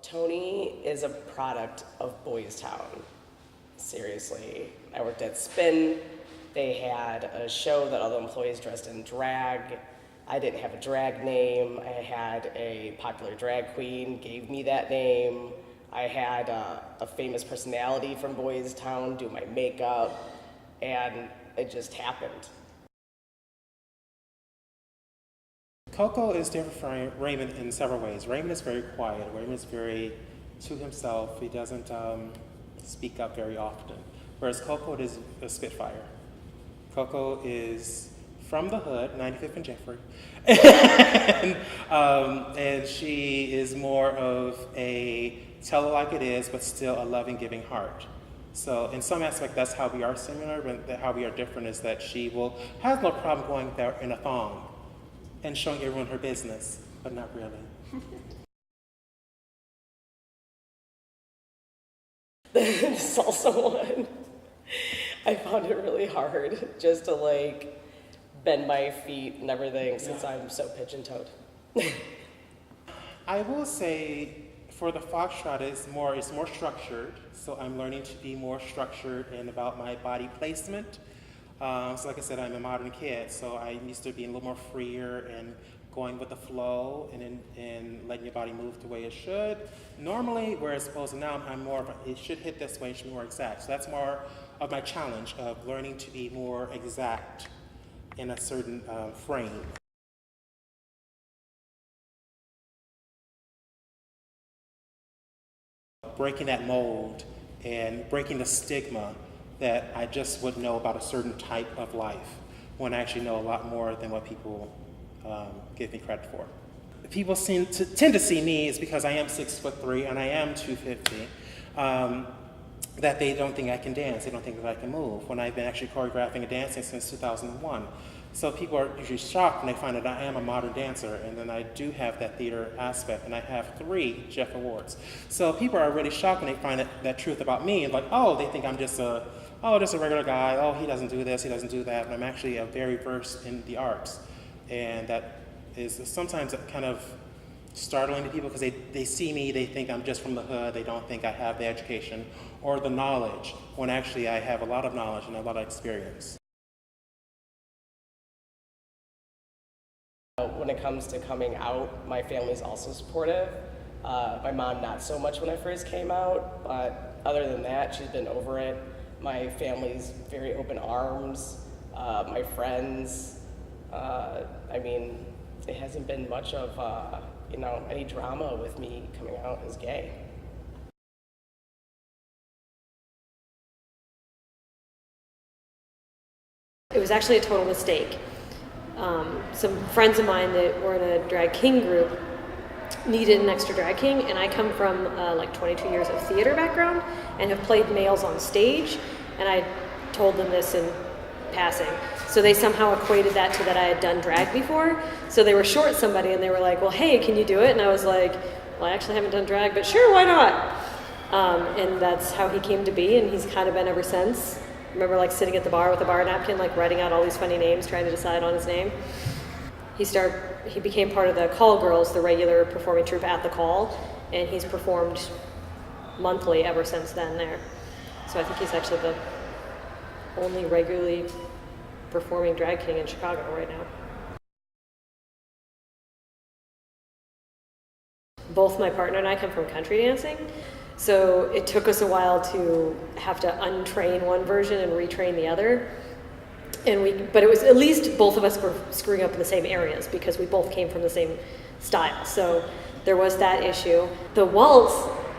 Tony is a product of Boys Town. Seriously. I worked at Spin. They had a show that all the employees dressed in drag. I didn't have a drag name. I had a popular drag queen, gave me that name. I had a famous personality from Boys Town do my makeup, and it just happened. Coco is different from Raymond in several ways. Raymond is very quiet. Raymond is very to himself. He doesn't speak up very often. Whereas Coco is a spitfire. Coco is from the hood, 95th and Jeffrey. And she is more of a tell it like it is, but still a loving, giving heart. So in some aspect, that's how we are similar, but how we are different is that she will have no problem going there in a thong and showing everyone her business, but not really. This is also one. I found it really hard just to like bend my feet and everything since I'm so pigeon-toed. I will say for the foxtrot, it's more structured. So I'm learning to be more structured and about my body placement. So like I said, I'm a modern kid, so I used to be a little more freer and going with the flow and letting your body move the way it should. Normally, whereas opposed to now, I'm more of it should hit this way, it should be more exact. So that's more of my challenge of learning to be more exact in a certain frame. Breaking that mold and breaking the stigma that I just would know about a certain type of life when I actually know a lot more than what people give me credit for. People tend to see me is because I am 6'3" and I am 250, that they don't think I can dance, they don't think that I can move, when I've been actually choreographing and dancing since 2001. So people are usually shocked when they find that I am a modern dancer, and then I do have that theater aspect, and I have 3 Jeff Awards. So people are really shocked when they find that truth about me, and like, oh, they think I'm just a regular guy, oh, he doesn't do this, he doesn't do that, but I'm actually very versed in the arts. And that is sometimes kind of startling to people because they see me, they think I'm just from the hood, they don't think I have the education or the knowledge, when actually I have a lot of knowledge and a lot of experience. When it comes to coming out, my family's also supportive. My mom not so much when I first came out, but other than that, she's been over it. My family's very open arms. My friends, I mean, it hasn't been much of any drama with me coming out as gay. It was actually a total mistake. Some friends of mine that were in a drag king group needed an extra drag king, and I come from like 22 years of theater background and have played males on stage, and I told them this in passing. So they somehow equated that to that I had done drag before. So they were short somebody and they were like, well, hey, can you do it? And I was like, well, I actually haven't done drag, but sure, why not? And that's how he came to be, and he's kind of been ever since. I remember like sitting at the bar with a bar napkin, like writing out all these funny names, trying to decide on his name. He became part of the Call Girls, the regular performing troupe at the Call, and he's performed monthly ever since then there. So I think he's actually the only regularly performing drag king in Chicago right now. Both my partner and I come from country dancing, so it took us a while to have to untrain one version and retrain the other. But it was at least both of us were screwing up in the same areas because we both came from the same style. So there was that issue. The waltz,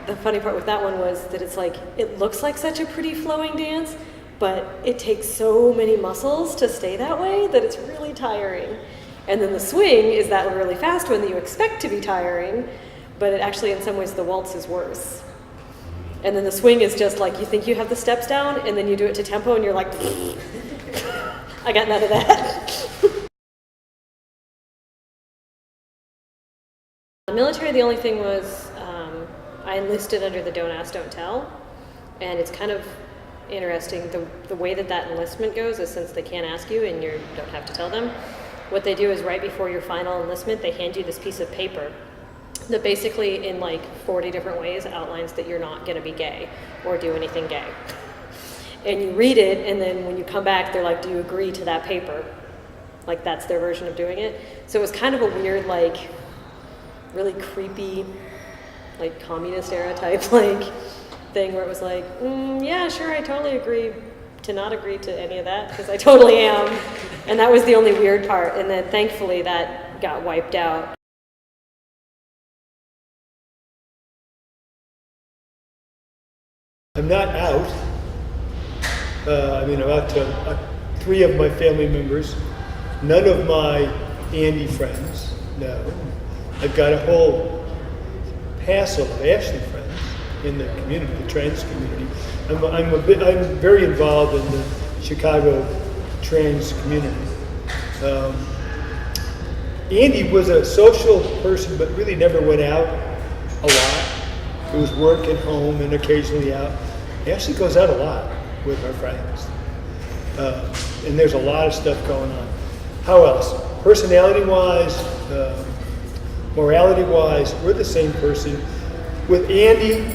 the funny part with that one was that it's like, it looks like such a pretty flowing dance, but it takes so many muscles to stay that way that it's really tiring. And then the swing is that really fast one that you expect to be tiring, but it actually in some ways the waltz is worse. And then the swing is just like, you think you have the steps down, and then you do it to tempo, and you're like, I got none of that. The military, the only thing was I enlisted under the Don't Ask, Don't Tell, and it's kind of interesting. The way that enlistment goes is since they can't ask you and you don't have to tell them, what they do is right before your final enlistment, they hand you this piece of paper, that basically in like 40 different ways outlines that you're not going to be gay or do anything gay. And you read it, and then when you come back, they're like, do you agree to that paper? Like, that's their version of doing it. So it was kind of a weird, like, really creepy, like, communist era type, like, thing where it was like, yeah, sure, I totally agree to not agree to any of that, because I totally am. And that was the only weird part. And then thankfully that got wiped out. I'm not out. I'm out to 3 of my family members. None of my Andy friends, no. I've got a whole passel of Ashley friends in the community, the trans community. I'm very involved in the Chicago trans community. Andy was a social person, but really never went out a lot. It was work at home and occasionally out. Ashley goes out a lot with her friends. And there's a lot of stuff going on. How else? Personality-wise, morality-wise, we're the same person. With Andy,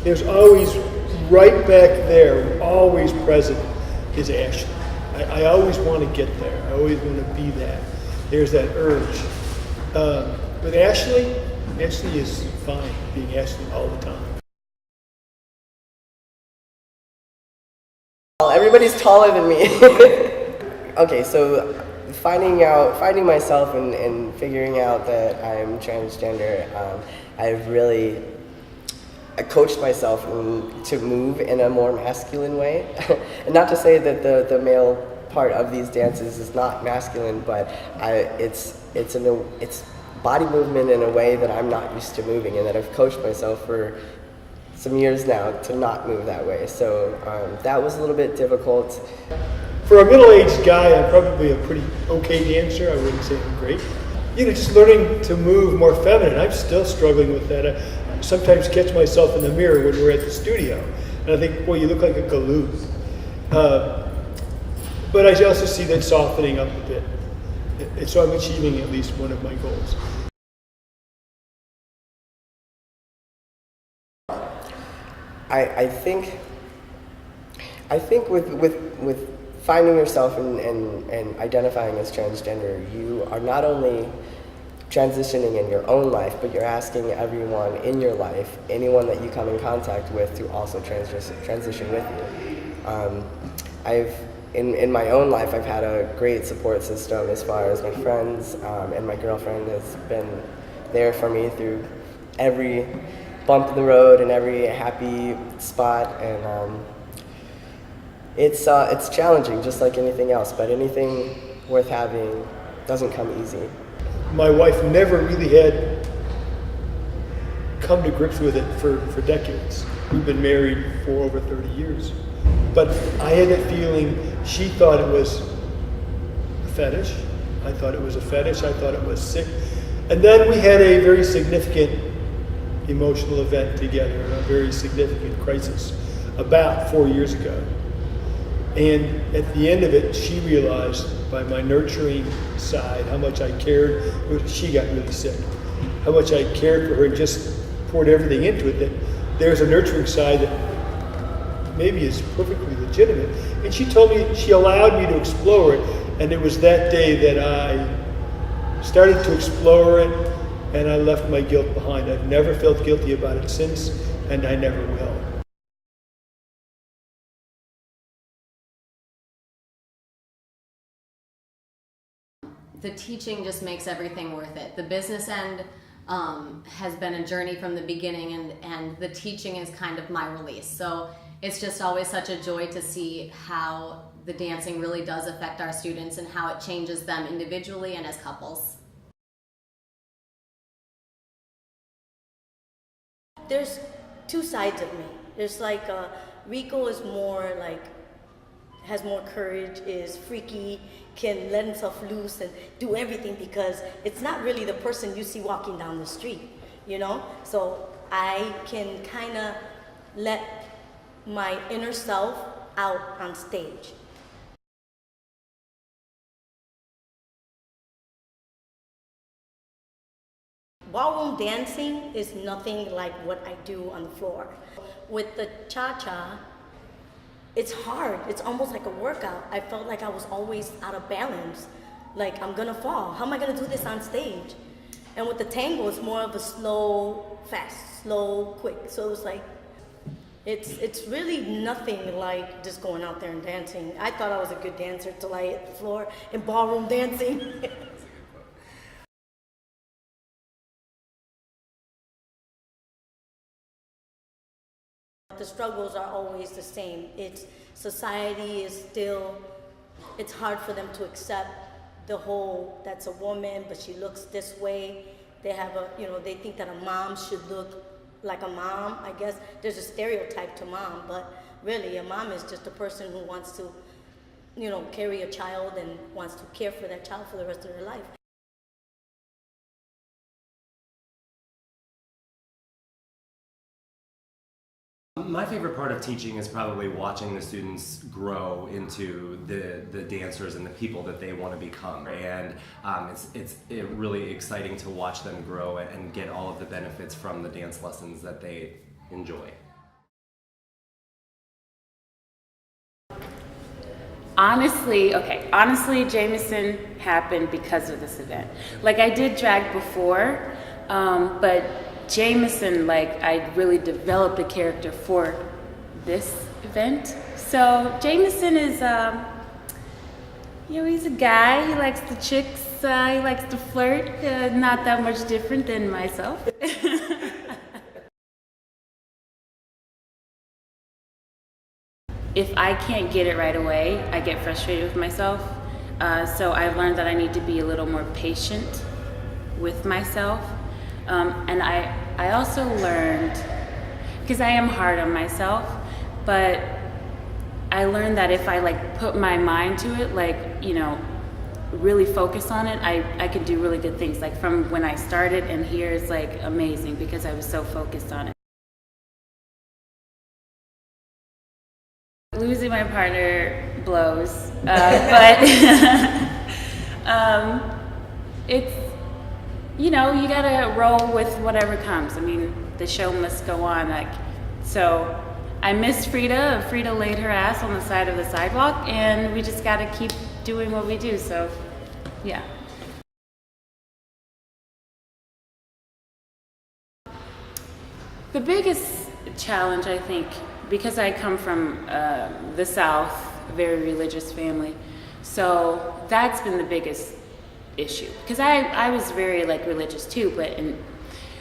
there's always, right back there, always present, is Ashley. I always want to get there. I always want to be that. There's that urge. With Ashley is fine being Ashley all the time. Well, everybody's taller than me. Okay, so finding myself and figuring out that I'm transgender, I coached myself to move in a more masculine way. And not to say that the male part of these dances is not masculine, but it's body movement in a way that I'm not used to moving, and that I've coached myself for some years now to not move that way. So that was a little bit difficult. For a middle-aged guy, I'm probably a pretty okay dancer. I wouldn't say I'm great. Just learning to move more feminine. I'm still struggling with that. I sometimes catch myself in the mirror when we're at the studio, and I think, boy, you look like a galoot. But I also see that softening up a bit. And so I'm achieving at least one of my goals. I think with finding yourself and identifying as transgender, you are not only transitioning in your own life, but you're asking everyone in your life, anyone that you come in contact with, to also transition with you. In my own life, I've had a great support system as far as my friends, and my girlfriend has been there for me through every bump in the road and every happy spot, and it's challenging, just like anything else, but anything worth having doesn't come easy. My wife never really had come to grips with it for decades. We've been married for over 30 years. But I had that feeling she thought it was a fetish. I thought it was a fetish. I thought it was sick. And then we had a very significant emotional event together, a very significant crisis, about 4 years ago. And at the end of it, she realized by my nurturing side how much I cared. She got really sick. How much I cared for her and just poured everything into it, that there's a nurturing side that maybe is perfectly legitimate. And she told me, she allowed me to explore it, and it was that day that I started to explore it, and I left my guilt behind. I've never felt guilty about it since, and I never will. The teaching just makes everything worth it. The business end has been a journey from the beginning, and the teaching is kind of my release. So it's just always such a joy to see how the dancing really does affect our students and how it changes them individually and as couples. There's two sides of me. There's like Rico is more like, has more courage, is freaky, can let himself loose and do everything, because it's not really the person you see walking down the street, you know? So I can kind of let my inner self out on stage. ballroom dancing is nothing like what I do on the floor. With the cha-cha, it's hard. It's almost like a workout. I felt like I was always out of balance. Like, I'm gonna fall. How am I gonna do this on stage? And with the tango, it's more of a slow, fast, slow, quick. So it was like, it's really nothing like just going out there and dancing. I thought I was a good dancer till I hit the floor in ballroom dancing. The struggles are always the same. Society is still, it's hard for them to accept the whole, that's a woman, but she looks this way. They have they think that a mom should look like a mom. I guess there's a stereotype to mom, but really a mom is just a person who wants to, carry a child and wants to care for that child for the rest of their life. My favorite part of teaching is probably watching the students grow into the dancers and the people that they want to become. And it's really exciting to watch them grow and get all of the benefits from the dance lessons that they enjoy. Honestly, Jameson happened because of this event. Like, I did drag before, but Jameson, I really developed a character for this event. So Jameson is, he's a guy. He likes the chicks. He likes to flirt. Not that much different than myself. If I can't get it right away, I get frustrated with myself. So I've learned that I need to be a little more patient with myself. And I also learned, because I am hard on myself, but I learned that if I put my mind to it, really focus on it, I could do really good things. Like from when I started and here is amazing because I was so focused on it. Losing my partner blows, but it's, you gotta roll with whatever comes. I mean, the show must go on. So I miss Frida. Frida laid her ass on the side of the sidewalk, and we just gotta keep doing what we do. So, yeah. The biggest challenge, I think, because I come from the South, a very religious family, so that's been the biggest issue. Because I was very religious too, but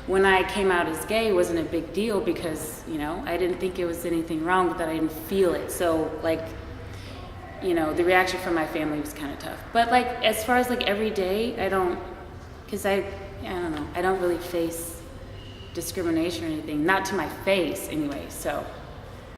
when I came out as gay, it wasn't a big deal because I didn't think it was anything wrong, but that I didn't feel it. So the reaction from my family was kind of tough. But as far as every day, I don't, because I don't know, I don't really face discrimination or anything, not to my face anyway. So